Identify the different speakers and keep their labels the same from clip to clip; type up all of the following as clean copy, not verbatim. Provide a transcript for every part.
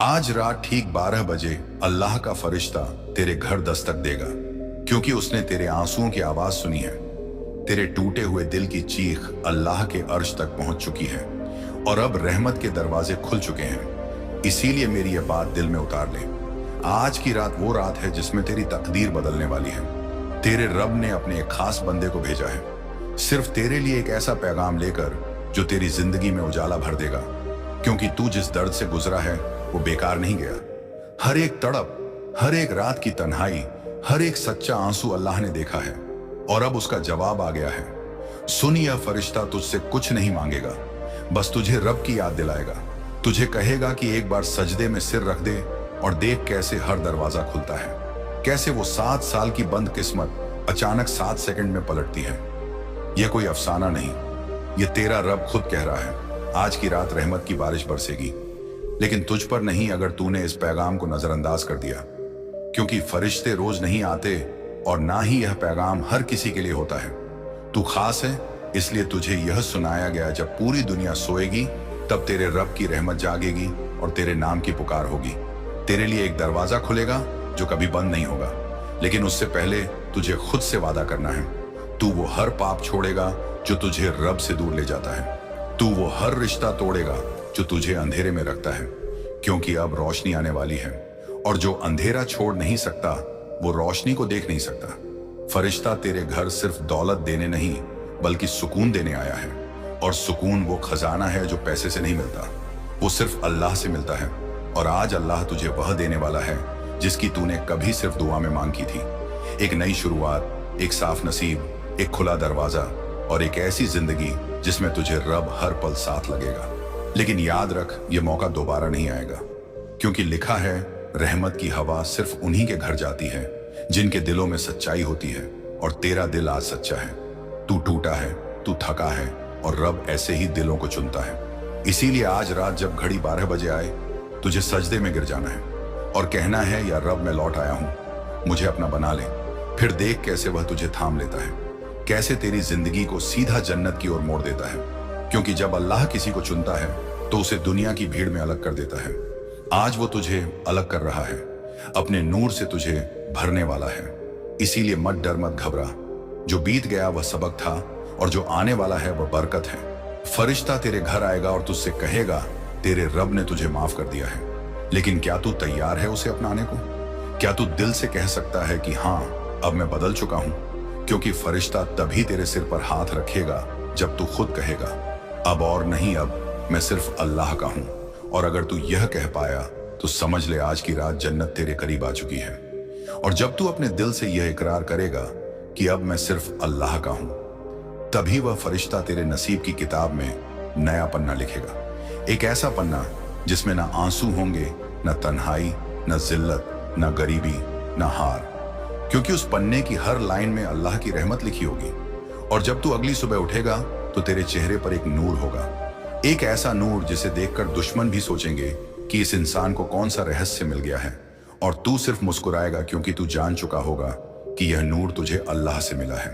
Speaker 1: आज रात ठीक 12 बजे अल्लाह का फरिश्ता तेरे घर दस्तक देगा, क्योंकि उसने तेरे आंसुओं की आवाज सुनी है। तेरे टूटे हुए दिल की चीख अल्लाह के अर्श तक पहुंच चुकी है और अब रहमत के दरवाजे खुल चुके हैं। इसीलिए मेरी यह बात दिल में उतार ले। आज की रात वो रात है जिसमें तेरी तकदीर बदलने वाली है। तेरे रब ने अपने एक खास बंदे को भेजा है, सिर्फ तेरे लिए एक ऐसा पैगाम लेकर जो तेरी जिंदगी में उजाला भर देगा, क्योंकि तू जिस दर्द से गुजरा है वो बेकार नहीं गया। हर एक तड़प, हर एक रात की तन्हाई, हर एक सच्चा आंसू अल्लाह ने देखा है और अब उसका जवाब आ गया है। सुन, यह फरिश्ता तुझसे कुछ नहीं मांगेगा, बस तुझे रब की याद दिलाएगा। तुझे कहेगा कि एक बार सजदे में सिर रख दे और देख कैसे हर दरवाजा खुलता है, कैसे वो 7 साल की बंद किस्मत अचानक 7 सेकंड में पलटती है। यह कोई अफसाना नहीं, यह तेरा रब खुद कह रहा है। आज की रात रहमत की बारिश बरसेगी, लेकिन तुझ पर नहीं अगर तूने इस पैगाम को नजरअंदाज कर दिया, क्योंकि फरिश्ते रोज नहीं आते और ना ही यह पैगाम हर किसी के लिए होता है। तू खास है, इसलिए तुझे यह सुनाया गया। जब पूरी दुनिया सोएगी तब तेरे रब की रहमत जागेगी और तेरे नाम की पुकार होगी। तेरे लिए एक दरवाजा खुलेगा जो कभी बंद नहीं होगा, लेकिन उससे पहले तुझे खुद से वादा करना है। तू वो हर पाप छोड़ेगा जो तुझे रब से दूर ले जाता है। तू वो हर रिश्ता तोड़ेगा जो तुझे अंधेरे में रखता है, क्योंकि अब रोशनी आने वाली है और जो अंधेरा छोड़ नहीं सकता वो रोशनी को देख नहीं सकता। फरिश्ता तेरे घर सिर्फ दौलत देने नहीं बल्कि सुकून देने आया है, और सुकून वो खजाना है जो पैसे से नहीं मिलता, वो सिर्फ अल्लाह से मिलता है। और आज अल्लाह तुझे वह देने वाला है जिसकी तूने कभी सिर्फ दुआ में मांग की थी। एक नई शुरुआत, एक साफ नसीब, एक खुला दरवाजा और एक ऐसी जिंदगी जिसमें तुझे रब हर पल साथ लगेगा। लेकिन याद रख, ये मौका दोबारा नहीं आएगा, क्योंकि लिखा है रहमत की हवा सिर्फ उन्हीं के घर जाती है जिनके दिलों में सच्चाई होती है। और तेरा दिल आज सच्चा है। तू टूटा है, तू थका है, और रब ऐसे ही दिलों को चुनता है। इसीलिए आज रात जब घड़ी 12 बजे आए, तुझे सजदे में गिर जाना है और कहना है, या रब मैं लौट आया हूं, मुझे अपना बना ले। फिर देख कैसे वह तुझे थाम लेता है, कैसे तेरी जिंदगी को सीधा जन्नत की ओर मोड़ देता है। क्योंकि जब अल्लाह किसी को चुनता है तो उसे दुनिया की भीड़ में अलग कर देता है। आज वो तुझे अलग कर रहा है, अपने नूर से तुझे भरने वाला है। इसीलिए मत डर, मत घबरा। जो बीत गया वह सबक था और जो आने वाला है वह बरकत है। फरिश्ता तेरे घर आएगा और तुझसे कहेगा, तेरे रब ने तुझे माफ कर दिया है। लेकिन क्या तू तैयार है उसे अपनाने को? क्या तू दिल से कह सकता है कि हाँ, अब मैं बदल चुका हूं? क्योंकि फरिश्ता तभी तेरे सिर पर हाथ रखेगा जब तू खुद कहेगा, अब और नहीं, अब मैं सिर्फ अल्लाह का हूं। और अगर तू यह कह पाया तो समझ ले आज की रात जन्नत तेरे करीब आ चुकी है। और जब तू अपने दिल से यह इकरार करेगा कि अब मैं सिर्फ अल्लाह का हूं, तभी वह फरिश्ता तेरे नसीब की किताब में नया पन्ना लिखेगा। एक ऐसा पन्ना जिसमें ना आंसू होंगे, ना तन्हाई, ना जिल्लत, ना गरीबी, ना हार, क्योंकि उस पन्ने की हर लाइन में अल्लाह की रहमत लिखी होगी। और जब तू अगली सुबह उठेगा तो तेरे चेहरे पर एक नूर होगा, एक ऐसा नूर जिसे देखकर दुश्मन भी सोचेंगे कि इस इंसान को कौन सा रहस्य मिल गया है। और तू सिर्फ मुस्कुराएगा, क्योंकि तू जान चुका होगा कि यह नूर तुझे अल्लाह से मिला है।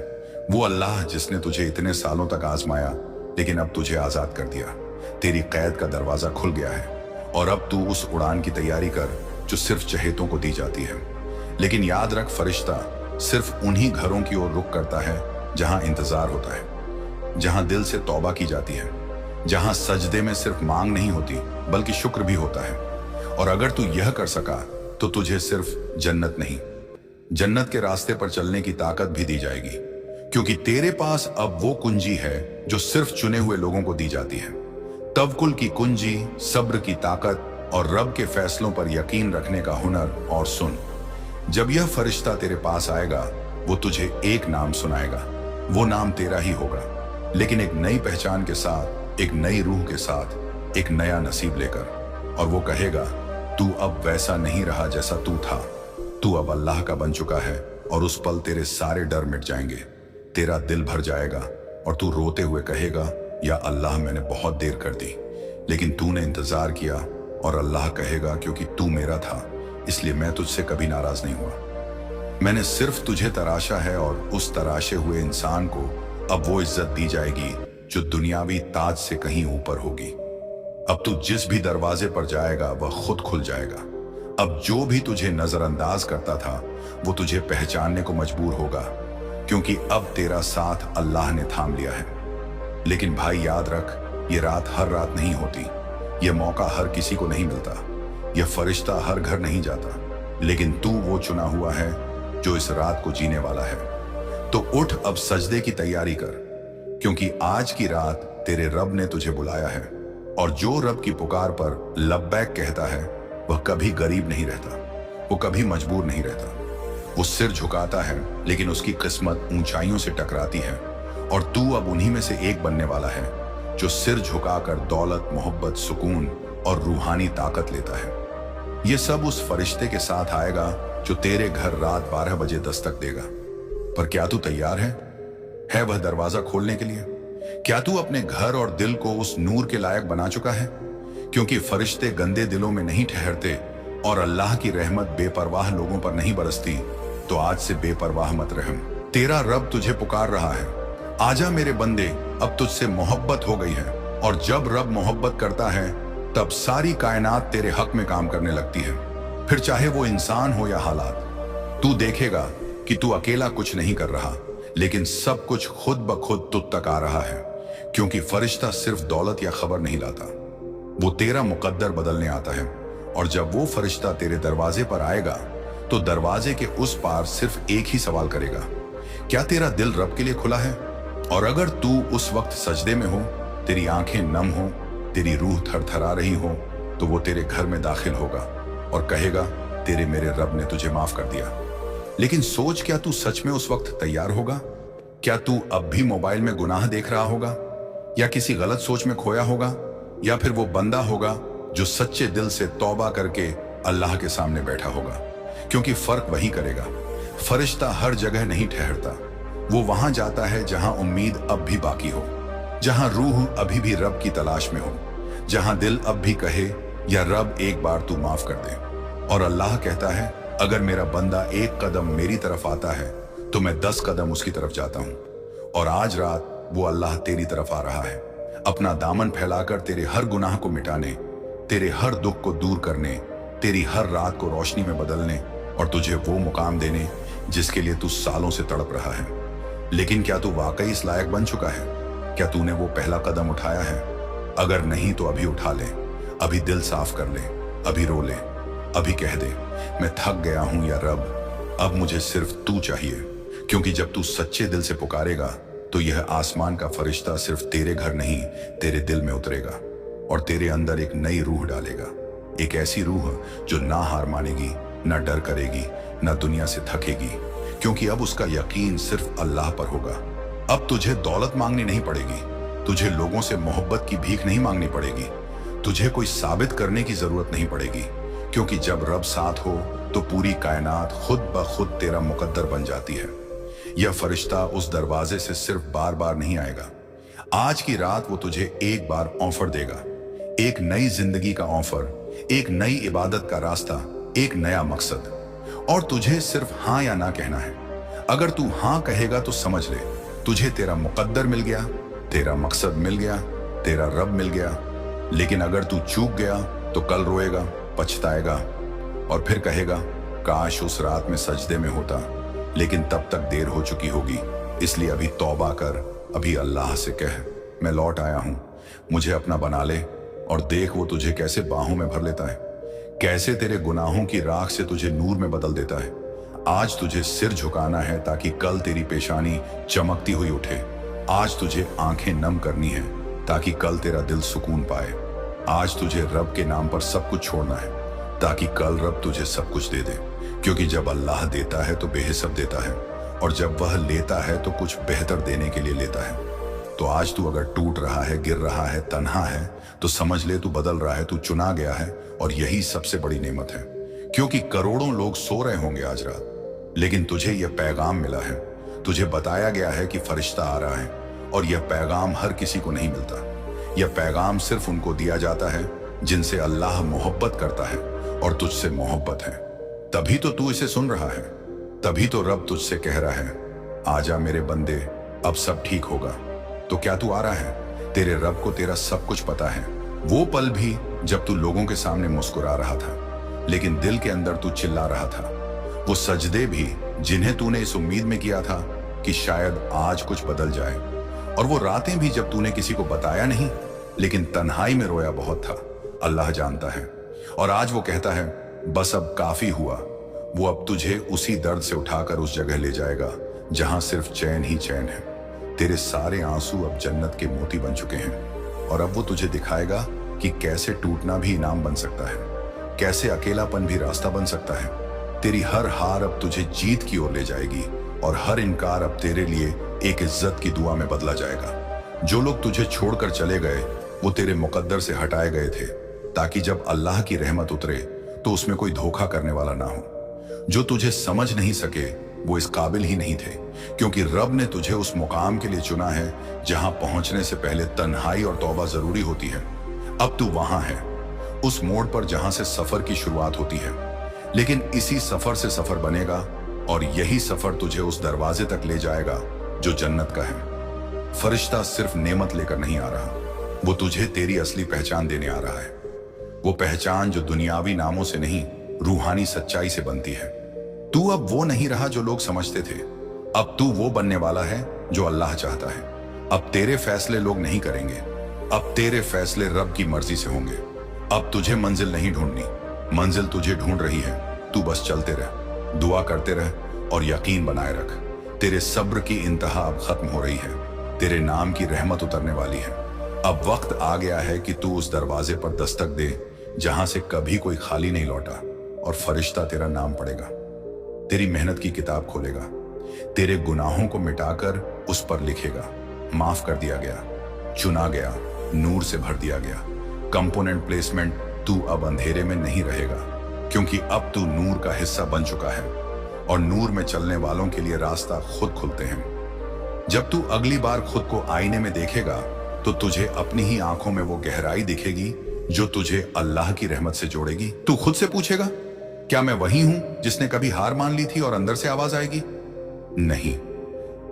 Speaker 1: वो अल्लाह जिसने तुझे इतने सालों तक आजमाया, लेकिन अब तुझे आजाद कर दिया। तेरी कैद का दरवाजा खुल गया है और अब तू उस उड़ान की तैयारी कर जो सिर्फ चहेतों को दी जाती है। लेकिन याद रख, फरिश्ता सिर्फ उन्हीं घरों की ओर रुख करता है जहां इंतजार होता है, जहां दिल से तौबा की जाती है, जहां सजदे में सिर्फ मांग नहीं होती बल्कि शुक्र भी होता है। और अगर तू यह कर सका तो तुझे सिर्फ जन्नत नहीं, जन्नत के रास्ते पर चलने की ताकत भी दी जाएगी, क्योंकि तेरे पास अब वो कुंजी है जो सिर्फ चुने हुए लोगों को दी जाती है। तवक्कुल की कुंजी, सब्र की ताकत और रब के फैसलों पर यकीन रखने का हुनर। और सुन, जब यह फरिश्ता तेरे पास आएगा वो तुझे एक नाम सुनाएगा। वो नाम तेरा ही होगा, लेकिन एक नई पहचान के साथ, एक नई रूह के साथ, एक नया नसीब लेकर। और वो कहेगा, तू अब वैसा नहीं रहा जैसा तू था, तू अब अल्लाह का बन चुका है। और उस पल तेरे सारे डर मिट जाएंगे, तेरा दिल भर जाएगा और तू रोते हुए कहेगा, या अल्लाह मैंने बहुत देर कर दी, लेकिन तूने इंतजार किया। और अल्लाह कहेगा, क्योंकि तू मेरा था इसलिए मैं तुझसे कभी नाराज नहीं हुआ। मैंने सिर्फ तुझे तराशा है और उस तराशे हुए इंसान को अब वो इज्जत दी जाएगी जो दुनियावी ताज से कहीं ऊपर होगी। अब तू जिस भी दरवाजे पर जाएगा वह खुद खुल जाएगा। अब जो भी तुझे नजरअंदाज करता था वो तुझे पहचानने को मजबूर होगा, क्योंकि अब तेरा साथ अल्लाह ने थाम लिया है। लेकिन भाई याद रख, ये रात हर रात नहीं होती, ये मौका हर किसी को नहीं मिलता, यह फरिश्ता हर घर नहीं जाता, लेकिन तू वो चुना हुआ है जो इस रात को जीने वाला है। तो उठ, अब सजदे की तैयारी कर, क्योंकि आज की रात तेरे रब ने तुझे बुलाया है। और जो रब की पुकार पर लब्बैक कहता है वह कभी गरीब नहीं रहता, वो कभी मजबूर नहीं रहता। वो सिर झुकाता है लेकिन उसकी किस्मत ऊंचाइयों से टकराती है, और तू अब उन्हीं में से एक बनने वाला है जो सिर झुकाकर दौलत, मोहब्बत, सुकून और रूहानी ताकत लेता है। ये सब उस फरिश्ते के साथ आएगा जो तेरे घर रात 12 बजे दस्तक देगा। पर क्या तू तैयार है वह दरवाजा खोलने के लिए? क्या तू अपने घर और दिल को उस नूर के लायक बना चुका है? क्योंकि फरिश्ते गंदे दिलों में नहीं ठहरते और अल्लाह की रहमत बेपरवाह लोगों पर नहीं बरसती। तो आज से बेपरवाह मत रहम। तेरा रब तुझे पुकार रहा है, आजा मेरे बंदे, अब तुझसे मोहब्बत हो गई है। और जब रब मोहब्बत करता है तब सारी कायनात तेरे हक में काम करने लगती है, फिर चाहे वो इंसान हो या हालात। तू देखेगा कि तू अकेला कुछ नहीं कर रहा, लेकिन सब कुछ खुद ब खुद तुझ तक आ रहा है। क्योंकि फरिश्ता सिर्फ दौलत या खबर नहीं लाता, वो तेरा मुकद्दर बदलने आता है। और जब वो फरिश्ता तेरे दरवाजे पर आएगा तो दरवाजे के उस पार सिर्फ एक ही सवाल करेगा, क्या तेरा दिल रब के लिए खुला है? और अगर तू उस वक्त सजदे में हो, तेरी आंखें नम हो, तेरी रूह थरथरा रही हो, तो वो तेरे घर में दाखिल होगा और कहेगा, तेरे मेरे रब ने तुझे माफ कर दिया। लेकिन सोच, क्या तू सच में उस वक्त तैयार होगा? क्या तू अब भी मोबाइल में गुनाह देख रहा होगा, या किसी गलत सोच में खोया होगा, या फिर वो बंदा होगा जो सच्चे दिल से तौबा करके अल्लाह के सामने बैठा होगा? क्योंकि फर्क वही करेगा। फरिश्ता हर जगह नहीं ठहरता, वो वहां जाता है जहां उम्मीद अब भी बाकी हो, जहां रूह अभी भी रब की तलाश में हो, जहां दिल अब भी कहे, या रब एक बार तू माफ कर दे। और अल्लाह कहता है, अगर मेरा बंदा एक कदम मेरी तरफ आता है तो मैं 10 कदम उसकी तरफ जाता हूं। और आज रात वो अल्लाह तेरी तरफ आ रहा है, अपना दामन फैलाकर तेरे हर गुनाह को मिटाने, तेरे हर दुख को दूर करने, तेरी हर रात को रोशनी में बदलने और तुझे वो मुकाम देने जिसके लिए तू सालों से तड़प रहा है। लेकिन क्या तू वाकई इस लायक बन चुका है? क्या तूने वो पहला कदम उठाया है? अगर नहीं तो अभी उठा ले, अभी दिल साफ कर ले, अभी रो ले, अभी कह दे, मैं थक गया हूं या रब, अब मुझे सिर्फ तू चाहिए। क्योंकि जब तू सच्चे दिल से पुकारेगा तो यह आसमान का फरिश्ता सिर्फ तेरे घर नहीं, तेरे दिल में उतरेगा और तेरे अंदर एक नई रूह डालेगा। एक ऐसी रूह जो ना हार मानेगी, ना डर करेगी, ना दुनिया से थकेगी, क्योंकि अब उसका यकीन सिर्फ अल्लाह पर होगा। अब तुझे दौलत मांगनी नहीं पड़ेगी, तुझे लोगों से मोहब्बत की भीख नहीं मांगनी पड़ेगी, तुझे कोई साबित करने की जरूरत नहीं पड़ेगी। क्योंकि जब रब साथ हो तो पूरी कायनात खुद ब खुद तेरा मुकद्दर बन जाती है। यह फरिश्ता उस दरवाजे से सिर्फ बार बार नहीं आएगा, आज की रात वो तुझे एक बार ऑफर देगा, एक नई जिंदगी का ऑफर, एक नई इबादत का रास्ता, एक नया मकसद। और तुझे सिर्फ हाँ या ना कहना है। अगर तू हाँ कहेगा तो समझ ले, तुझे तेरा मुकद्दर मिल गया, तेरा मकसद मिल गया, तेरा रब मिल गया। लेकिन अगर तू चूक गया तो कल रोएगा, पछताएगा और फिर कहेगा, काश उस रात में सजदे में होता, लेकिन तब तक देर हो चुकी होगी। इसलिए अभी तौबा कर, अभी अल्लाह से कह, मैं लौट आया हूं, मुझे अपना बना ले। और देख वो तुझे कैसे बाहों में भर लेता है, कैसे तेरे गुनाहों की राख से तुझे नूर में बदल देता है। आज तुझे सिर झुकाना है ताकि कल तेरी पेशानी चमकती हुई उठे। आज तुझे आंखें नम करनी है ताकि कल तेरा दिल सुकून पाए। आज तुझे रब के नाम पर सब कुछ छोड़ना है ताकि कल रब तुझे सब कुछ दे दे। क्योंकि जब अल्लाह देता है तो बेहिसाब देता है, और जब वह लेता है तो कुछ बेहतर देने के लिए लेता है। तो आज तू अगर टूट रहा है, गिर रहा है, तन्हा है, तो समझ ले तू बदल रहा है, तू चुना गया है। और यही सबसे बड़ी नेमत है, क्योंकि करोड़ों लोग सो रहे होंगे आज रात, लेकिन तुझे यह पैगाम मिला है, तुझे बताया गया है कि फरिश्ता आ रहा है। और यह पैगाम हर किसी को नहीं मिलता, यह पैगाम सिर्फ उनको दिया जाता है जिनसे अल्लाह मोहब्बत करता है और तुझसे मोहब्बत है। तभी तो तू इसे सुन रहा है, तभी तो रब तुझसे कह रहा है, आजा मेरे बंदे, अब सब ठीक होगा। तो क्या तू आ रहा है? तेरे रब को तेरा सब कुछ पता है, वो पल भी जब तू लोगों के सामने मुस्कुरा रहा था लेकिन दिल के अंदर तू चिल्ला रहा था। वो सजदे भी जिन्हें तूने इस उम्मीद में किया था कि शायद आज कुछ बदल जाए। और वो रातें भी जब तूने किसी को बताया नहीं लेकिन तन्हाई में रोया बहुत था। अल्लाह जानता है। और आज वो कहता है बस अब काफी हुआ। वो अब तुझे उसी दर्द से उठाकर उस जगह ले जाएगा जहां सिर्फ चैन ही चैन है। तेरे सारे आंसू अब जन्नत के मोती बन चुके हैं और अब वो तुझे दिखाएगा कि कैसे टूटना भी इनाम बन सकता है, कैसे अकेलापन भी रास्ता बन सकता है। तेरी हर हार अब तुझे जीत की ओर ले जाएगी और हर इनकार अब तेरे लिए एक इज्जत की दुआ में बदला जाएगा। जो लोग तुझे छोड़कर चले गए वो तेरे मुकद्दर से हटाए गए थे ताकि जब अल्लाह की रहमत उतरे तो उसमें कोई धोखा करने वाला ना हो। जो तुझे समझ नहीं सके वो इस काबिल ही नहीं थे, क्योंकि रब ने तुझे उस मुकाम के लिए चुना है जहां पहुंचने से पहले तन्हाई और तौबा जरूरी होती है। अब तू वहां है, उस मोड़ पर जहां से सफर की शुरुआत होती है। लेकिन इसी सफर से सफर बनेगा और यही सफर तुझे उस दरवाजे तक ले जाएगा जो जन्नत का है। फरिश्ता सिर्फ नेमत लेकर नहीं आ रहा, वो तुझे तेरी असली पहचान देने आ रहा है। वो पहचान जो दुनियावी नामों से नहीं, रूहानी सच्चाई से बनती है। तू अब वो नहीं रहा जो लोग समझते थे, अब तू वो बनने वाला है जो अल्लाह चाहता है। अब तेरे फैसले लोग नहीं करेंगे, अब तेरे फैसले रब की मर्जी से होंगे। अब तुझे मंजिल नहीं ढूंढनी, मंजिल तुझे ढूंढ रही है। तू बस चलते रह, दुआ करते रह और यकीन बनाए रख। तेरे सब्र की इंतहा अब खत्म हो रही है, तेरे नाम की रहमत उतरने वाली है। अब वक्त आ गया है कि तू उस दरवाजे पर दस्तक दे जहां से कभी कोई खाली नहीं लौटा, और फरिश्ता तेरा नाम पढ़ेगा, तेरी मेहनत की किताब खोलेगा, तेरे गुनाहों को मिटाकर उस पर लिखेगा माफ कर दिया गया, चुना गया, नूर से भर दिया गया। कंपोनेंट प्लेसमेंट, तू अब अंधेरे में नहीं रहेगा, क्योंकि अब तू नूर का हिस्सा बन चुका है और नूर में चलने वालों के लिए रास्ता खुद खुलते हैं। जब तू अगली बार खुद को आईने में देखेगा तो तुझे अपनी ही आंखों में वो गहराई दिखेगी जो तुझे अल्लाह की रहमत से जोड़ेगी। तू खुद से पूछेगा, क्या मैं वही हूं जिसने कभी हार मान ली थी? और अंदर से आवाज आएगी, नहीं,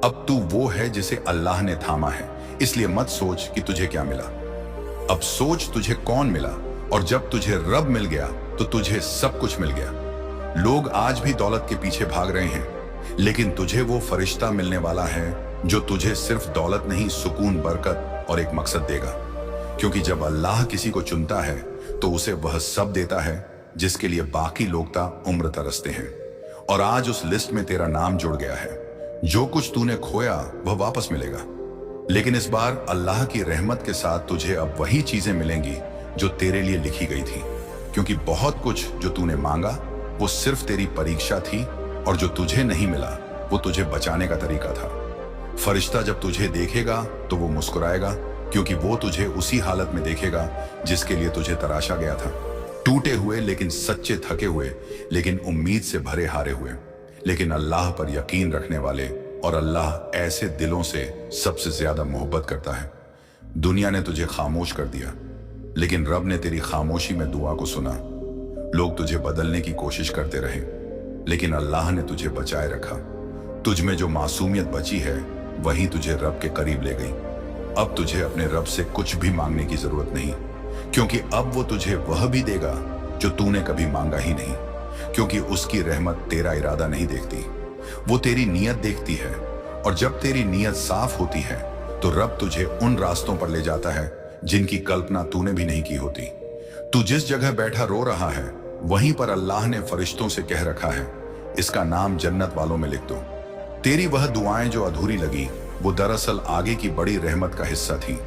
Speaker 1: अब तू वो है जिसे अल्लाह ने थामा है। इसलिए मत सोच कि तुझे क्या मिला, अब सोच तुझे कौन मिला। और जब तुझे रब मिल गया तो तुझे सब कुछ मिल गया। लोग आज भी दौलत के पीछे भाग रहे हैं, लेकिन तुझे वो फरिश्ता मिलने वाला है जो तुझे सिर्फ दौलत नहीं, सुकून, बरकत और एक मकसद देगा। क्योंकि जब अल्लाह किसी को चुनता है तो उसे वह सब देता है जिसके लिए बाकी लोग ता उम्र तरसते हैं। और आज उस लिस्ट में तेरा नाम जुड़ गया है। जो कुछ तूने खोया वह वापस मिलेगा, लेकिन इस बार अल्लाह की रहमत के साथ तुझे अब वही चीजें मिलेंगी जो तेरे लिए लिखी गई थी। क्योंकि बहुत कुछ जो तूने मांगा वो सिर्फ तेरी परीक्षा थी, और जो तुझे नहीं मिला वो तुझे बचाने का तरीका था। फरिश्ता जब तुझे देखेगा तो वो मुस्कुराएगा, क्योंकि वो तुझे उसी हालत में देखेगा जिसके लिए तुझे तराशा गया था। टूटे हुए लेकिन सच्चे, थके हुए लेकिन उम्मीद से भरे हारे हुए, लेकिन अल्लाह पर यकीन रखने वाले। और अल्लाह ऐसे दिलों से सबसे ज्यादा मोहब्बत करता है। दुनिया ने तुझे खामोश कर दिया, लेकिन रब ने तेरी खामोशी में दुआ को सुना। लोग तुझे बदलने की कोशिश करते रहे, लेकिन अल्लाह ने तुझे बचाए रखा। तुझ में जो मासूमियत बची है वही तुझे रब के करीब ले गई। अब तुझे अपने रब से कुछ भी मांगने की जरूरत नहीं, क्योंकि अब वो तुझे वह भी देगा जो तूने कभी मांगा ही नहीं। क्योंकि उसकी रहमत तेरा इरादा नहीं देखती, वो तेरी नीयत देखती है। और जब तेरी नीयत साफ होती है तो रब तुझे उन रास्तों पर ले जाता है जिनकी कल्पना तूने भी नहीं की होती। तू जिस जगह बैठा रो रहा है वहीं पर अल्लाह ने फरिश्तों से कह रखा है, इसका नाम जन्नत वालों में लिख दो। तेरी वह दुआएं जो अधूरी लगी वो दरअसल आगे की बड़ी रहमत का हिस्सा थी।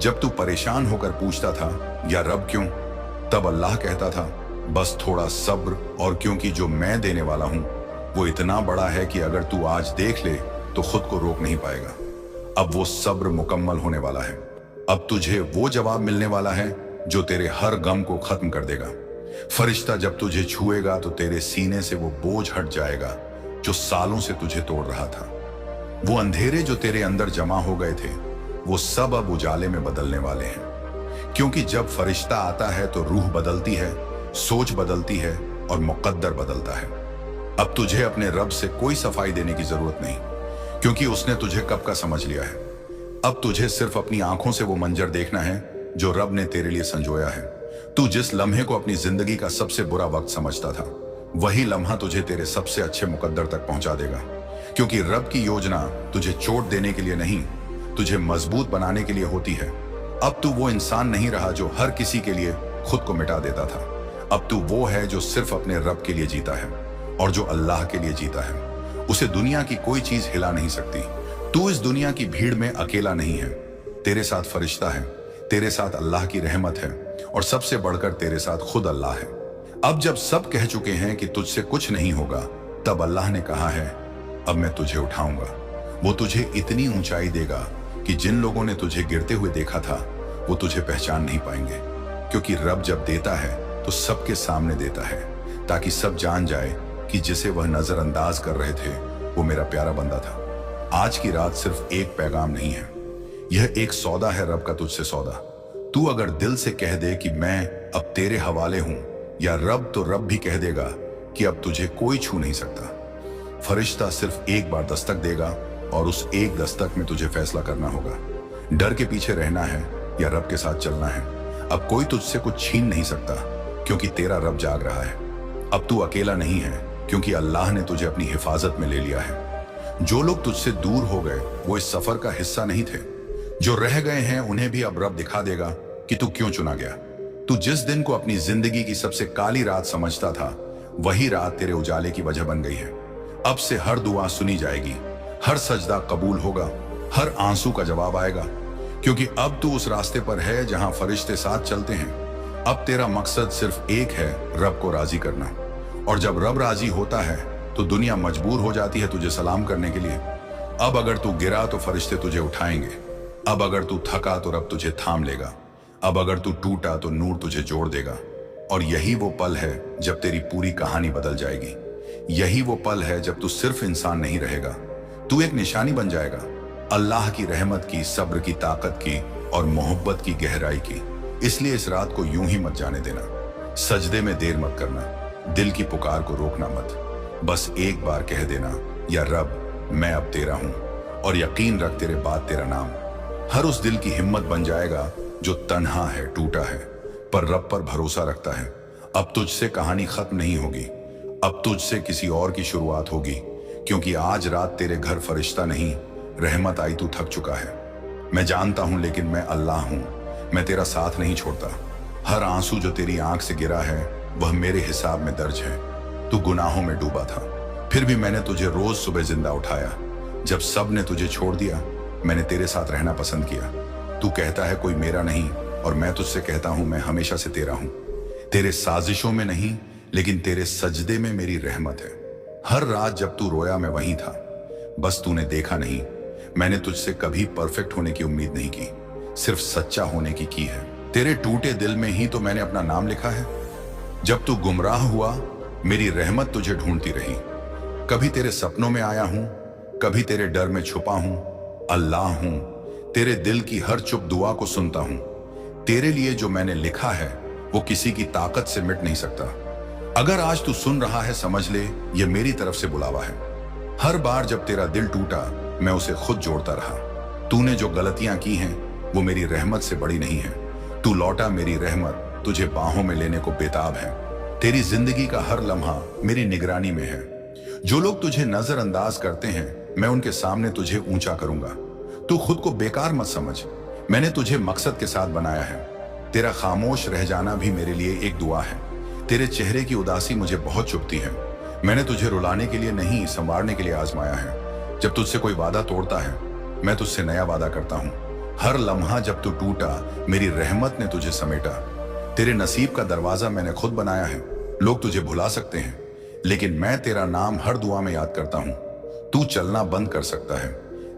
Speaker 1: जब तू परेशान होकर पूछता था या रब क्यों, तब अल्लाह कहता था बस थोड़ा सब्र, और क्योंकि जो मैं देने वाला हूं वो इतना बड़ा है कि अगर तू आज देख ले तो खुद को रोक नहीं पाएगा। अब वो सब्र मुकम्मल होने वाला है। अब तुझे वो जवाब मिलने वाला है जो तेरे हर गम को खत्म कर देगा। फरिश्ता जब तुझे छुएगा तो तेरे सीने से वो बोझ हट जाएगा जो सालों से तुझे तोड़ रहा था। वो अंधेरे जो तेरे अंदर जमा हो गए थे वो सब अब उजाले में बदलने वाले हैं। क्योंकि जब फरिश्ता आता है तो रूह बदलती है, सोच बदलती है और मुकद्दर बदलता है। अब तुझे अपने रब से कोई सफाई देने की जरूरत नहीं, क्योंकि उसने तुझे कब का समझ लिया है। अब तुझे सिर्फ अपनी आंखों से वो मंजर देखना है जो रब ने तेरे लिए संजोया है। तू जिस लम्हे को अपनी जिंदगी का सबसे बुरा वक्त समझता था, वही लम्हा तुझे तेरे सबसे अच्छे मुकद्दर तक पहुंचा देगा। क्योंकि रब की योजना तुझे चोट देने के लिए नहीं, तुझे मजबूत बनाने के लिए होती है। अब तू वो इंसान नहीं रहा जो हर किसी के लिए खुद को मिटा देता था। अब तू वो है जो सिर्फ अपने रब के लिए जीता है, और जो अल्लाह के लिए जीता है उसे दुनिया की कोई चीज हिला नहीं सकती। तू इस दुनिया की भीड़ में अकेला नहीं है, तेरे साथ फरिश्ता है, तेरे साथ अल्लाह की रहमत है, और सबसे बढ़कर तेरे साथ खुद अल्लाह है। अब जब सब कह चुके हैं कि तुझसे कुछ नहीं होगा, तब अल्लाह ने कहा है, अब मैं तुझे उठाऊंगा। वो तुझे इतनी ऊंचाई देगा कि जिन लोगों ने तुझे गिरते हुए देखा था वो तुझे पहचान नहीं पाएंगे। क्योंकि रब जब देता है तो सबके सामने देता है, ताकि सब जान जाए कि जिसे वह नजरअंदाज कर रहे थे वो मेरा प्यारा बंदा था। आज की रात सिर्फ एक पैगाम नहीं है, यह एक सौदा है, रब का तुझसे सौदा। तू अगर दिल से कह दे कि मैं अब तेरे हवाले हूं, या रब तो रब भी कह देगा कि अब तुझे कोई छू नहीं सकता। फरिश्ता सिर्फ एक बार दस्तक देगा, और उस एक दस्तक में तुझे फैसला करना होगा, डर के पीछे रहना है या रब के साथ चलना है। अब कोई तुझसे कुछ छीन नहीं सकता, क्योंकि तेरा रब जाग रहा है। अब तू अकेला नहीं है, क्योंकि अल्लाह ने तुझे अपनी हिफाजत में ले लिया है। जो लोग तुझसे दूर हो गए वो इस सफर का हिस्सा नहीं थे। जो रह गए हैं उन्हें भी अब रब दिखा देगा कि तू क्यों चुना गया। तू जिस दिन को अपनी जिंदगी की सबसे काली रात समझता था, वही रात तेरे उजाले की वजह बन गई है। अब से हर दुआ सुनी जाएगी, हर सजदा कबूल होगा, हर आंसू का जवाब आएगा। क्योंकि अब तू उस रास्ते पर है जहां फरिश्ते साथ चलते हैं। अब तेरा मकसद सिर्फ एक है, रब को राजी करना। और जब रब राजी होता है तो दुनिया मजबूर हो जाती है तुझे सलाम करने के लिए। अब अगर तू गिरा तो फरिश्ते तुझे उठाएंगे। अब अगर तू थका तो रब तुझे थाम लेगा। अब अगर तू टूटा तो नूर तुझे जोड़ देगा। और यही वो पल है जब तेरी पूरी कहानी बदल जाएगी। यही वो पल है जब तू सिर्फ इंसान नहीं रहेगा, तू एक निशानी बन जाएगा, अल्लाह की रहमत की, सब्र की ताकत की, और मोहब्बत की गहराई की। इसलिए इस रात को यूं ही मत जाने देना। सजदे में देर मत करना, दिल की पुकार को रोकना मत। बस एक बार कह देना, या रब मैं अब तेरा हूं, और यकीन रख तेरे बाद तेरा नाम हर उस दिल की हिम्मत बन जाएगा जो तन्हा है, टूटा है, पर रब पर भरोसा रखता है। अब तुझसे कहानी खत्म नहीं होगी, अब तुझसे किसी और की शुरुआत होगी। क्योंकि आज रात तेरे घर फरिश्ता नहीं, रहमत आई। तू थक चुका है, मैं जानता हूं, लेकिन मैं अल्लाह हूं, मैं तेरा साथ नहीं छोड़ता। हर आंसू जो तेरी आंख से गिरा है वह मेरे हिसाब में दर्ज है। तू गुनाहों में डूबा था, फिर भी मैंने तुझे रोज सुबह जिंदा उठाया। जब सब ने तुझे छोड़ दिया, मैंने तेरे साथ रहना पसंद किया। तू कहता है कोई मेरा नहीं, और मैं तुझसे कहता हूं मैं हमेशा से तेरा हूं। तेरे साजिशों में नहीं, लेकिन तेरे सजदे में मेरी रहमत है। हर रात जब तू रोया मैं वहीं था, बस तूने देखा नहीं। मैंने तुझसे कभी परफेक्ट होने की उम्मीद नहीं की, सिर्फ सच्चा होने की है। तेरे टूटे दिल में ही तो मैंने अपना नाम लिखा है। जब तू गुमराह हुआ, मेरी रहमत तुझे ढूंढती रही। कभी तेरे सपनों में आया हूं, कभी तेरे डर में छुपा हूं। अल्लाह हूं, तेरे दिल की हर चुप दुआ को सुनता हूं। तेरे लिए जो मैंने लिखा है वो किसी की ताकत से मिट नहीं सकता। अगर आज तू सुन रहा है, समझ ले ये मेरी तरफ से बुलावा है। हर बार जब तेरा दिल टूटा, मैं उसे खुद जोड़ता रहा। तूने जो गलतियां की हैं वो मेरी रहमत से बड़ी नहीं है। तू लौटा, मेरी रहमत तुझे बाहों में लेने को बेताब है। तेरी जिंदगी का हर लम्हा मेरी निगरानी में है। जो लोग तुझे नजरअंदाज करते हैं, मैं उनके सामने तुझे ऊंचा करूंगा। तू खुद को बेकार मत समझ, मैंने तुझे मकसद के साथ बनाया है। तेरा खामोश रह जाना भी मेरे लिए एक दुआ है। तेरे चेहरे की उदासी मुझे बहुत चुभती है। मैंने तुझे रुलाने के लिए नहीं, संवारने के लिए आजमाया है। जब तुझसे कोई वादा तोड़ता है, मैं तुझसे नया वादा करता हूं। हर लम्हा जब तू टूटा, मेरी रहमत ने तुझे समेटा। तेरे नसीब का दरवाजा मैंने खुद बनाया है। लोग तुझे भुला सकते हैं, लेकिन मैं तेरा नाम हर दुआ में याद करता हूं। तू चलना बंद कर सकता है,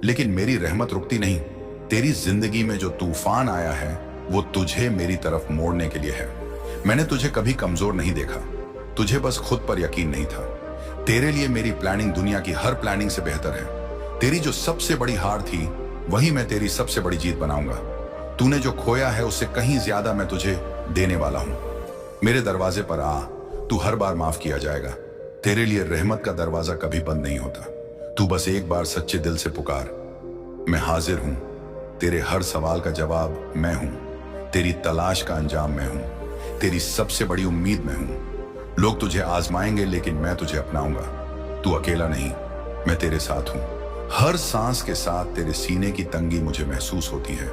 Speaker 1: लेकिन मेरी रहमत रुकती नहीं। तेरी जिंदगी में जो तूफान आया है वो तुझे मेरी तरफ मोड़ने के लिए है। मैंने तुझे कभी कमजोर नहीं देखा, तुझे बस खुद पर यकीन नहीं था। तेरे लिए मेरी प्लानिंग दुनिया की हर प्लानिंग से बेहतर है। तेरी जो सबसे बड़ी हार थी, वही मैं तेरी सबसे बड़ी जीत बनाऊंगा। तूने जो खोया है उससे कहीं ज्यादा मैं तुझे देने वाला हूं। मेरे दरवाजे पर आ, तू हर बार माफ किया जाएगा। तेरे लिए रहमत का दरवाजा कभी बंद नहीं होता। तू बस एक बार सच्चे दिल से पुकार, मैं हाजिर हूं। तेरे हर सवाल का जवाब मैं हूं। तेरी तलाश का अंजाम मैं हूं, तेरी सबसे बड़ी उम्मीद मैं हूं। लोग तुझे आजमाएंगे लेकिन मैं तुझे अपनाऊंगा। तू अकेला नहीं, मैं तेरे साथ हूं। हर सांस के साथ तेरे सीने की तंगी मुझे महसूस होती है।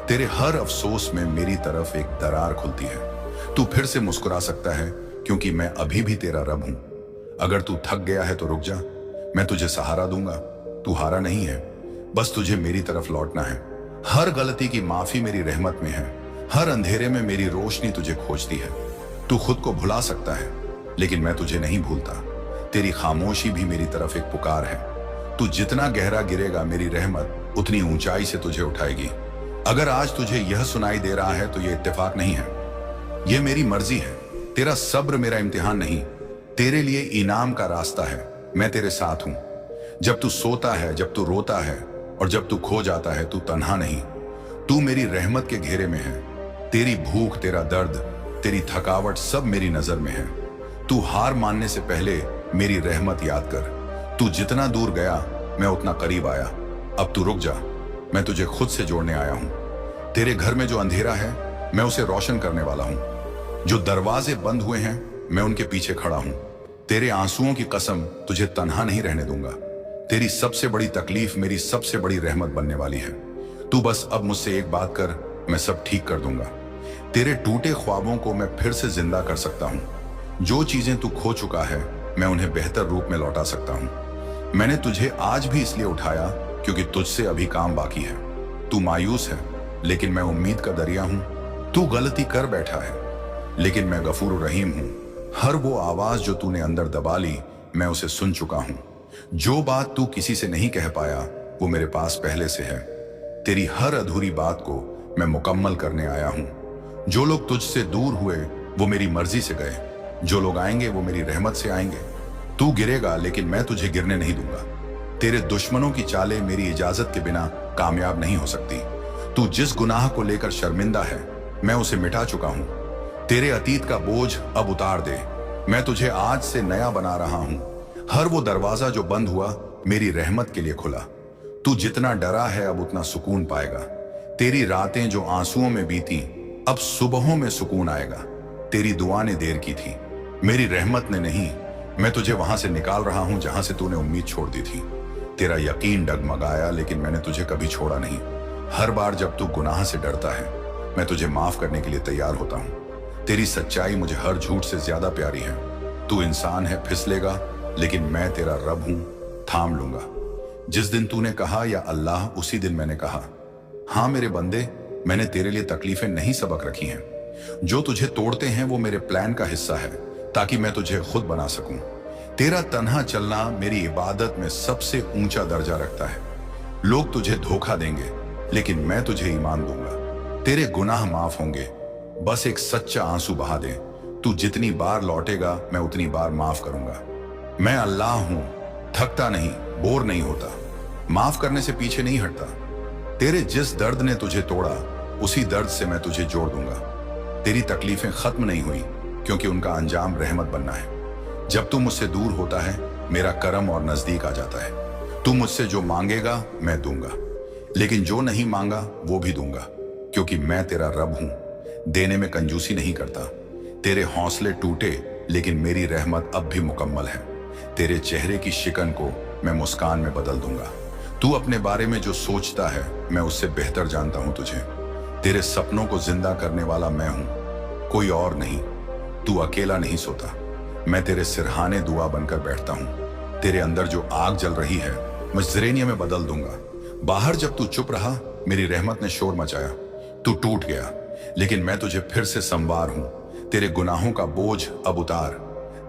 Speaker 1: तेरे हर अफसोस में मेरी तरफ एक दरार खुलती है। तू फिर से मुस्कुरा सकता है क्योंकि मैं अभी भी तेरा रब हूं। अगर तू थक गया है तो रुक जा, मैं तुझे सहारा दूंगा। तू हारा नहीं है, बस तुझे मेरी तरफ लौटना है। हर गलती की माफी मेरी रहमत में है। हर अंधेरे में मेरी रोशनी तुझे खोजती है। तू खुद को भुला सकता है लेकिन मैं तुझे नहीं भूलता। तेरी खामोशी भी मेरी तरफ एक पुकार है। तू जितना गहरा गिरेगा मेरी रहमत उतनी ऊंचाई से तुझे उठाएगी। अगर आज तुझे यह सुनाई दे रहा है तो यह इत्तेफाक नहीं है, यह मेरी मर्जी है। तेरा सब्र मेरा इम्तिहान नहीं, तेरे लिए इनाम का रास्ता है। मैं तेरे साथ हूं। जब तू सोता है, जब तू रोता है और जब तू खो जाता है, तू तन्हा नहीं। तू मेरी रहमत के घेरे में है। तेरी भूख, तेरा दर्द, तेरी थकावट सब मेरी नजर में है। तू हार मानने से पहले मेरी रहमत याद कर। तू जितना दूर गया मैं उतना करीब आया। अब तू रुक जा, मैं तुझे खुद से जोड़ने आया हूं। तेरे घर में जो अंधेरा है मैं उसे रोशन करने वाला हूं। जो दरवाजे बंद हुए हैं मैं उनके पीछे खड़ा हूं। तेरे आंसुओं की कसम, तुझे तन्हा नहीं रहने दूंगा। तेरी सबसे बड़ी तकलीफ मेरी सबसे बड़ी रहमत बनने वाली है। तू बस अब मुझसे एक बात कर, मैं सब ठीक कर दूंगा। तेरे टूटे ख्वाबों को मैं फिर से जिंदा कर सकता हूं। जो चीजें तू खो चुका है मैं उन्हें बेहतर रूप में लौटा सकता हूं। मैंने तुझे आज भी इसलिए उठाया क्योंकि तुझसे अभी काम बाकी है। तू मायूस है लेकिन मैं उम्मीद का दरिया हूं। तू गलती कर बैठा है लेकिन मैं गफूर रहीम हूं। हर वो आवाज जो तूने अंदर दबा ली मैं उसे सुन चुका हूं। जो बात तू किसी से नहीं कह पाया वो मेरे पास पहले से है। तेरी हर अधूरी बात को मैं मुकम्मल करने आया हूं। जो लोग तुझसे दूर हुए वो मेरी मर्जी से गए। जो लोग आएंगे वो मेरी रहमत से आएंगे। तू गिरेगा लेकिन मैं तुझे गिरने नहीं दूंगा। तेरे दुश्मनों की चालें मेरी इजाजत के बिना कामयाब नहीं हो सकती। तू जिस गुनाह को लेकर शर्मिंदा है मैं उसे मिटा चुका हूं। तेरे अतीत का बोझ अब उतार दे। मैं तुझे आज से नया बना रहा हूं। हर वो दरवाजा जो बंद हुआ मेरी रहमत के लिए खुला। तू जितना डरा है अब उतना सुकून पाएगा। तेरी रातें जो आंसुओं में बीती अब सुबहों में सुकून आएगा। तेरी दुआ ने देर की थी, मेरी रहमत ने नहीं। मैं तुझे वहां से निकाल रहा हूं जहां से तूने उम्मीद छोड़ दी थी। तेरा यकीन डगमगाया लेकिन मैंने तुझे कभी छोड़ा नहीं। हर बार जब तू गुनाह से डरता है मैं तुझे माफ करने के लिए तैयार होता हूं। तेरी सच्चाई मुझे हर झूठ से ज्यादा प्यारी है। तू इंसान है, फिसलेगा लेकिन मैं तेरा रब हूं, थाम लूंगा। जिस दिन तूने कहा या अल्लाह, उसी दिन मैंने कहा हां मेरे बंदे, मैंने तेरे लिए तकलीफें नहीं सबक रखी हैं। जो तुझे तोड़ते हैं वो मेरे प्लान का हिस्सा है ताकि मैं तुझे खुद बना सकूं। तेरा तन्हा चलना मेरी इबादत में सबसे ऊंचा दर्जा रखता है। लोग तुझे धोखा देंगे लेकिन मैं तुझे ईमान दूंगा। तेरे गुनाह माफ होंगे, बस एक सच्चा आंसू बहा दे। तू जितनी बार लौटेगा मैं उतनी बार माफ करूंगा। मैं अल्लाह हूं, थकता नहीं, बोर नहीं होता, माफ करने से पीछे नहीं हटता। तेरे जिस दर्द ने तुझे तोड़ा उसी दर्द से मैं तुझे जोड़ दूंगा। तेरी तकलीफें खत्म नहीं हुई क्योंकि उनका अंजाम रहमत बनना है। जब तू मुझसे दूर होता है मेरा करम और नजदीक आ जाता है। तू मुझसे जो मांगेगा मैं दूंगा, लेकिन जो नहीं मांगा वो भी दूंगा क्योंकि मैं तेरा रब हूं। देने में कंजूसी नहीं करता। तेरे हौसले टूटे लेकिन मेरी रहमत अब भी मुकम्मल है। तेरे चेहरे की शिकन को मैं मुस्कान में बदल दूंगा। तू अपने बारे में जो सोचता है मैं उससे बेहतर जानता हूं तुझे। तेरे सपनों को जिंदा करने वाला मैं हूं, कोई और नहीं। तू अकेला नहीं सोता, मैं तेरे सिरहाने दुआ बनकर बैठता हूं। तेरे अंदर जो आग जल रही है मैं ज़रेनिया में बदल दूंगा। बाहर जब तू चुप रहा मेरी रहमत ने शोर मचाया। तू टूट गया लेकिन मैं तुझे फिर से संवार हूं। तेरे गुनाहों का बोझ अब उतार।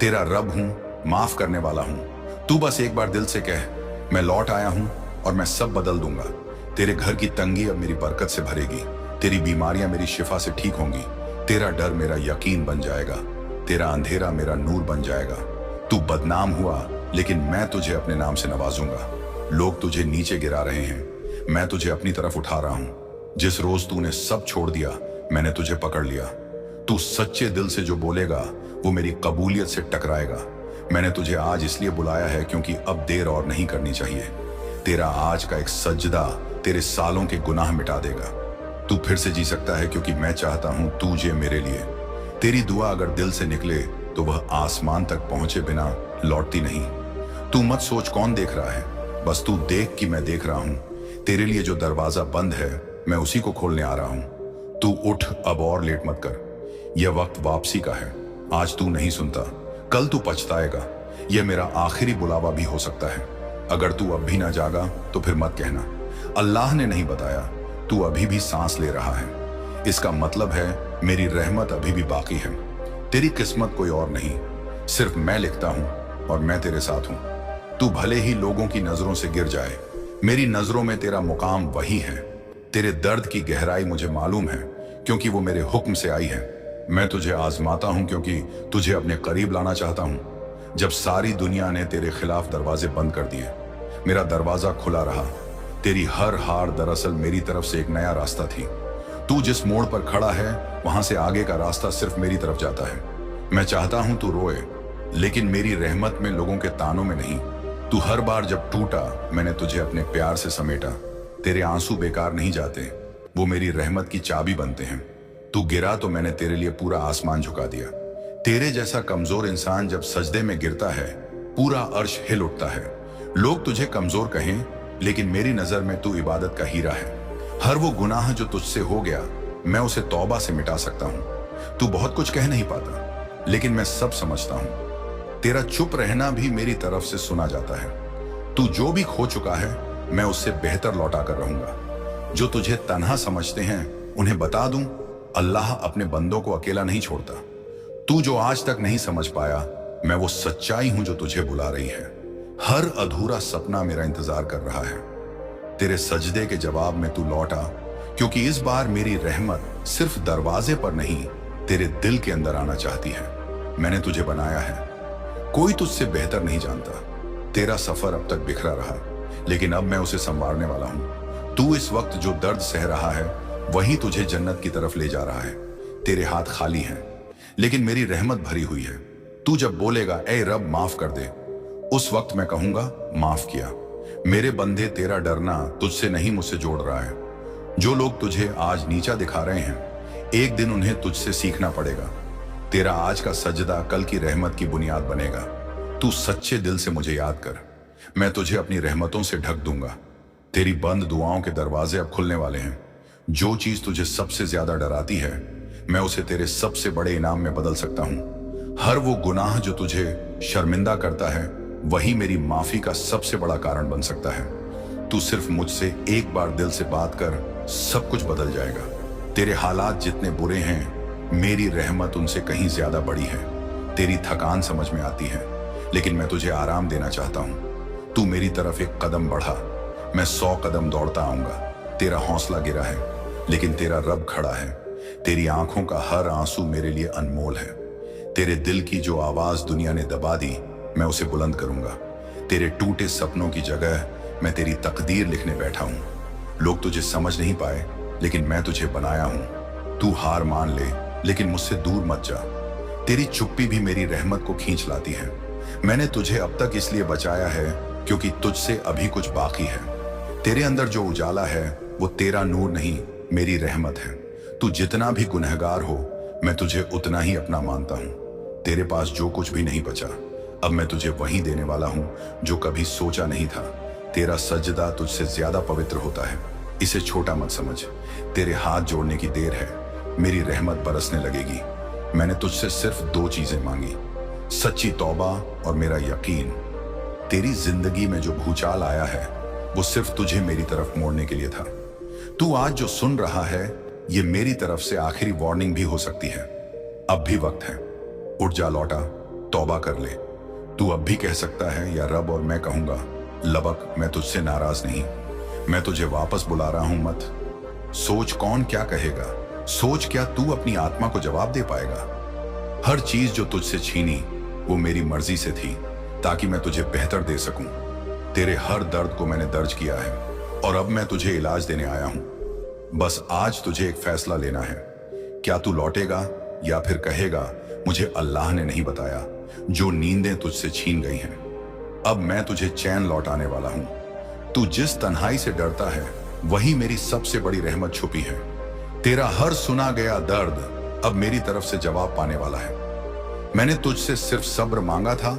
Speaker 1: तेरा रब हूं, माफ करने वाला हूं। तू बस एक बार दिल से कह मैं लौट आया हूं और मैं सब बदल दूंगा। तेरे घर की तंगी अब मेरी बरकत से भरेगी। तेरी बीमारियां मेरी शिफा से ठीक होंगी। तेरा डर मेरा यकीन बन जाएगा। तेरा अंधेरा मेरा नूर बन जाएगा। तू बदनाम हुआ लेकिन मैं तुझे अपने नाम से नवाजूंगा। लोग तुझे नीचे गिरा रहे हैं, मैं तुझे अपनी तरफ उठा रहा हूं। जिस रोज तूने सब छोड़ दिया मैंने तुझे पकड़ लिया। तू सच्चे दिल से जो बोलेगा वो मेरी कबूलियत से टकराएगा। मैंने तुझे आज इसलिए बुलाया है क्योंकि अब देर और नहीं करनी चाहिए। तेरा आज का एक सजदा तेरे सालों के गुनाह मिटा देगा। तू फिर से जी सकता है क्योंकि मैं चाहता हूं तू जिए मेरे लिए। तेरी दुआ अगर दिल से निकले तो वह आसमान तक पहुंचे बिना लौटती नहीं। तू मत सोच कौन देख रहा है, बस तू देख कि मैं देख रहा हूं। तेरे लिए जो दरवाजा बंद है मैं उसी को खोलने आ रहा हूं। तू उठ, अब और लेट मत कर। यह वक्त वापसी का है। आज तू नहीं सुनता, कल तू पछताएगा। यह मेरा आखिरी बुलावा भी हो सकता है। अगर तू अब भी ना जागा तो फिर मत कहना अल्लाह ने नहीं बताया। तू अभी भी सांस ले रहा है, इसका मतलब है मेरी रहमत अभी भी बाकी है। तेरी किस्मत कोई और नहीं, सिर्फ मैं लिखता हूं और मैं तेरे साथ हूं। तू भले ही लोगों की नजरों से गिर जाए, मेरी नजरों में तेरा मुकाम वही है। तेरे दर्द की गहराई मुझे मालूम है क्योंकि वो मेरे हुक्म से आई है। मैं तुझे आजमाता हूं क्योंकि तुझे अपने करीब लाना चाहता हूं। जब सारी दुनिया ने तेरे खिलाफ दरवाजे बंद कर दिए, मेरा दरवाजा खुला रहा। तेरी हर हार दरअसल मेरी तरफ से एक नया रास्ता थी। तू जिस मोड़ पर खड़ा है वहां से आगे का रास्ता सिर्फ मेरी तरफ जाता है। मैं चाहता हूं तू रोए, लेकिन मेरी रहमत में, लोगों के तानों में नहीं। तू हर बार जब टूटा मैंने तुझे अपने प्यार से समेटा। तेरे आंसू बेकार नहीं जाते, वो मेरी रहमत की चाबी बनते हैं। तू गिरा तो मैंने तेरे लिए पूरा आसमान झुका दिया। तेरे जैसा कमजोर इंसान जब सजदे में गिरता है पूरा अर्श हिल उठता है। लोग तुझे कमजोर कहें, लेकिन मेरी नजर में तू इबादत का हीरा है। हर वो गुनाह जो तुझसे हो गया मैं उसे तौबा से मिटा सकता हूं। तू बहुत कुछ कह नहीं पाता, लेकिन मैं सब समझता हूं। तेरा चुप रहना भी मेरी तरफ से सुना जाता है। तू जो भी खो चुका है मैं उससे बेहतर लौटा कर रहूंगा। जो तुझे तन्हा समझते हैं उन्हें बता दूं, अल्लाह अपने बंदों को अकेला नहीं छोड़ता। तू जो आज तक नहीं समझ पाया, मैं वो सच्चाई हूं जो तुझे बुला रही है। हर अधूरा सपना मेरा इंतजार कर रहा है। तेरे सजदे के जवाब में तू लौटा, क्योंकि इस बार मेरी रहमत सिर्फ दरवाजे पर नहीं तेरे दिल के अंदर आना चाहती है। मैंने तुझे बनाया है, कोई तुझसे बेहतर नहीं जानता। तेरा सफर अब तक बिखरा रहा, लेकिन अब मैं उसे संवारने वाला हूं। तू इस वक्त जो दर्द सह रहा है वही तुझे जन्नत की तरफ ले जा रहा है। तेरे हाथ खाली हैं, लेकिन मेरी रहमत भरी हुई है। तू जब बोलेगा ए रब माफ कर दे, उस वक्त मैं कहूंगा माफ किया। मेरे बंदे, तेरा डरना तुझसे नहीं मुझसे जोड़ रहा है। जो लोग तुझे आज नीचा दिखा रहे हैं, एक दिन उन्हें तुझसे सीखना पड़ेगा। तेरा आज का सजदा कल की रहमत की बुनियाद बनेगा। तू सच्चे दिल से मुझे याद कर, मैं तुझे अपनी रहमतों से ढक दूंगा। तेरी बंद दुआओं के दरवाजे अब खुलने वाले हैं। जो चीज तुझे सबसे ज्यादा डराती है मैं उसे तेरे सबसे बड़े इनाम में बदल सकता हूं। हर वो गुनाह जो तुझे शर्मिंदा करता है वही मेरी माफी का सबसे बड़ा कारण बन सकता है। तू सिर्फ मुझसे एक बार दिल से बात कर, सब कुछ बदल जाएगा। तेरे हालात जितने बुरे हैं मेरी रहमत उनसे कहीं ज्यादा बड़ी है। तेरी थकान समझ में आती है, लेकिन मैं तुझे आराम देना चाहता हूं। तू मेरी तरफ एक कदम बढ़ा, मैं 100 कदम दौड़ता आऊंगा। तेरा हौसला गिरा है, लेकिन तेरा रब खड़ा है। तेरी आंखों का हर आंसू मेरे लिए अनमोल है। तेरे दिल की जो आवाज दुनिया ने दबा दी मैं उसे बुलंद करूंगा। तेरे टूटे सपनों की जगह मैं तेरी तकदीर लिखने बैठा हूं। लोग तुझे समझ नहीं पाए, लेकिन मैं तुझे बनाया हूं। तू हार मान ले, लेकिन मुझसे दूर मत जा। तेरी चुप्पी भी मेरी रहमत को खींच लाती है। मैंने तुझे अब तक इसलिए बचाया है क्योंकि तुझसे अभी कुछ बाकी है। तेरे अंदर जो उजाला है वो तेरा नूर नहीं, मेरी रहमत है। तू जितना भी गुनहगार हो मैं तुझे उतना ही अपना मानता हूं। तेरे पास जो कुछ भी नहीं बचा, अब मैं तुझे वही देने वाला हूं जो कभी सोचा नहीं था। तेरा सजदा तुझसे ज्यादा पवित्र होता है, इसे छोटा मत समझ। तेरे हाथ जोड़ने की देर है, मेरी रहमत बरसने लगेगी। मैंने तुझसे सिर्फ 2 चीजें मांगी, सच्ची तौबा और मेरा यकीन। तेरी जिंदगी में जो भूचाल आया है वो सिर्फ तुझे मेरी तरफ मोड़ने के लिए था। तू आज जो सुन रहा है ये मेरी तरफ से आखिरी वार्निंग भी हो सकती है। अब भी वक्त है, उठ जा लौटा, तौबा कर ले। तू अब भी कह सकता है या रब, और मैं कहूंगा लबक, मैं तुझसे नाराज नहीं। मैं तुझे वापस बुला रहा हूं, मत सोच कौन क्या कहेगा। सोच क्या तू अपनी आत्मा को जवाब दे पाएगा। हर चीज जो तुझसे छीनी वो मेरी मर्जी से थी, ताकि मैं तुझे बेहतर दे सकूं। तेरे हर दर्द को मैंने दर्ज किया है और अब मैं तुझे इलाज देने आया हूं। बस आज तुझे एक फैसला लेना है, क्या तू लौटेगा या फिर कहेगा मुझे अल्लाह ने नहीं बताया। जो नींदें तुझसे छीन गई हैं, अब मैं तुझे चैन लौटाने वाला हूं। तू जिस तन्हाई से डरता है वही मेरी सबसे बड़ी रहमत छुपी है। तेरा हर सुना गया दर्द अब मेरी तरफ से जवाब पाने वाला है। मैंने तुझसे सिर्फ सब्र मांगा था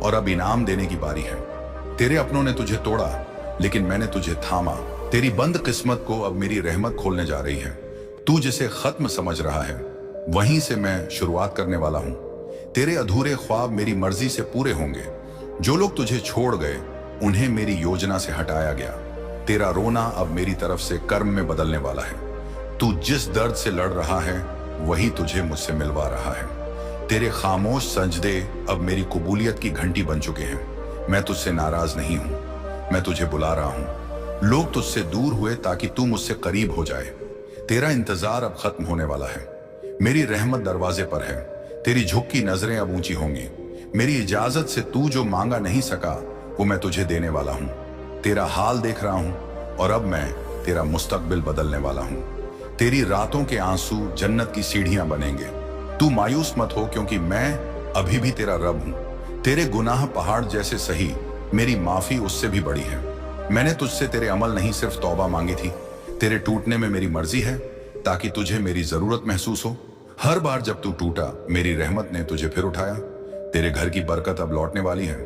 Speaker 1: और अब इनाम देने की बारी है। तेरे अपनों ने तुझे तोड़ा, लेकिन मैंने तुझे थामा। तेरी बंद किस्मत को अब मेरी रहमत खोलने जा रही है। तू जिसे खत्म समझ रहा है, वहीं से मैं शुरुआत करने वाला हूं। तेरे अधूरे ख्वाब मेरी मर्जी से पूरे होंगे। जो लोग तुझे छोड़ गए, उन्हें मेरी योजना से हटाया गया। तेरा रोना अब मेरी तरफ से कर्म में बदलने वाला है। तू जिस दर्द से लड़ रहा है, वही तुझे मुझसे मिलवा रहा है। तेरे खामोश सजदे अब मेरी कबूलियत की घंटी बन चुके हैं। मैं तुझसे नाराज नहीं हूं, मैं तुझे बुला रहा हूं। लोग तुझसे दूर हुए ताकि तू मुझसे करीब हो जाए। तेरा इंतजार अब खत्म होने वाला है। मेरी रहमत दरवाजे पर है। तेरी झुकी नजरें अब ऊंची होंगी। मेरी इजाजत से तू जो मांगा नहीं सका, वो मैं तुझे देने वाला हूं। तेरा हाल देख रहा हूं और अब मैं तेरा मुस्तकबिल बदलने वाला हूं। तेरी रातों के आंसू जन्नत की सीढ़ियां बनेंगे। तू मायूस मत हो, क्योंकि मैं अभी भी तेरा रब हूं। तेरे गुनाह पहाड़ जैसे सही, मेरी माफी उससे भी बड़ी है। मैंने तुझसे तेरे अमल नहीं, सिर्फ तौबा मांगी थी। तेरे टूटने में मेरी मर्जी है, ताकि तुझे मेरी जरूरत महसूस हो। हर बार जब तू टूटा, मेरी रहमत ने तुझे फिर उठाया। तेरे घर की बरकत अब लौटने वाली है।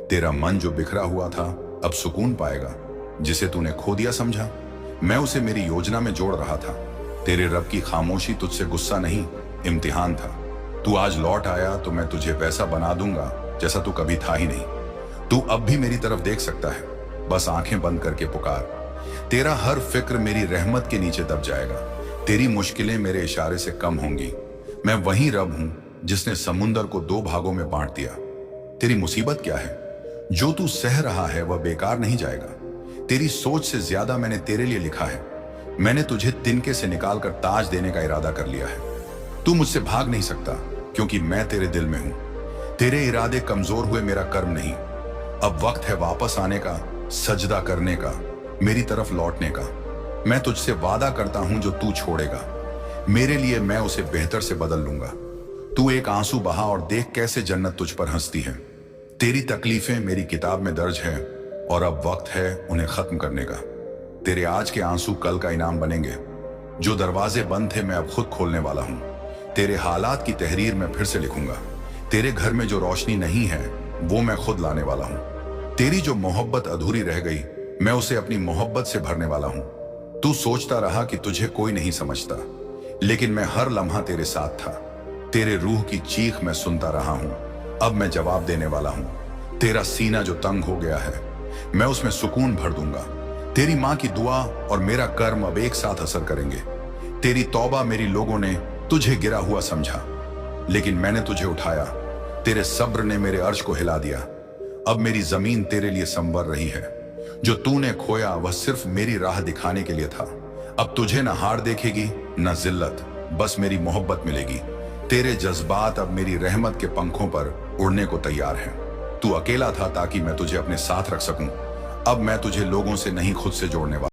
Speaker 1: तेरा मन जो बिखरा हुआ था, अब सुकून पाएगा। जिसे तूने खो दिया समझा, मैं उसे मेरी योजना में जोड़ रहा था। तेरे रब की खामोशी तुझसे गुस्सा नहीं, इम्तिहान था। तू आज लौट आया तो मैं तुझे वैसा बना दूंगा जैसा तू कभी था ही नहीं। तू अब भी मेरी तरफ देख सकता है, बस आंखें बंद करके पुकार। तेरा हर फिक्र मेरी रहमत के नीचे दब जाएगा। तेरी मुश्किलें मेरे इशारे से कम होंगी। मैं वही रब हूं जिसने समुंदर को 2 भागों में बांट दिया। तेरी मुसीबत क्या है? जो तू सह रहा है वह बेकार नहीं जाएगा। तेरी सोच से ज्यादा मैंने तेरे लिए लिखा है। मैंने तुझे तिनके से निकालकर ताज देने का इरादा कर लिया है। तू मुझसे भाग नहीं सकता, क्योंकि मैं तेरे दिल में हूं। तेरे इरादे कमजोर हुए मेरा कर्म नहीं। अब वक्त है वापस आने का, सजदा करने का, मेरी तरफ लौटने का। मैं तुझसे वादा करता हूं, जो तू छोड़ेगा, मेरे लिए मैं उसे बेहतर से बदल लूंगा। तू एक आंसू बहा और देख कैसे जन्नत तुझ पर हंसती है। तेरी तकलीफें मेरी किताब में दर्ज हैं और अब वक्त है उन्हें खत्म करने का। तेरे आज के आंसू कल का इनाम बनेंगे। जो दरवाजे बंद थे, मैं अब खुद खोलने वाला हूं। तेरे हालात की तहरीर मैं फिर से लिखूंगा। तेरे घर में जो रोशनी नहीं है, वो मैं खुद लाने वाला हूं। तेरी जो मोहब्बत अधूरी रह गई, मैं उसे अपनी मोहब्बत से भरने वाला हूं। तू सोचता रहा कि तुझे कोई नहीं समझता, लेकिन मैं हर लम्हा तेरे साथ था। तेरे रूह की चीख मैं सुनता रहा हूं। अब मैं जवाब देने वाला हूं। तेरा सीना जो तंग हो गया है, मैं उसमें सुकून भर दूंगा। तेरी मां की दुआ और मेरा कर्म अब एक साथ असर करेंगे। तेरी तौबा मेरी लोगों ने तुझे गिरा हुआ समझा, लेकिन मैंने तुझे उठाया। तेरे सब्र ने मेरे अर्श को हिला दिया। अब मेरी जमीन तेरे लिए संवर रही है। जो तूने खोया वह सिर्फ मेरी राह दिखाने के लिए था। अब तुझे न हार देखेगी न जिल्लत, बस मेरी मोहब्बत मिलेगी। तेरे जज्बात अब मेरी रहमत के पंखों पर उड़ने को तैयार हैं। तू अकेला था ताकि मैं तुझे अपने साथ रख सकूं। अब मैं तुझे लोगों से नहीं, खुद से जोड़ने वाला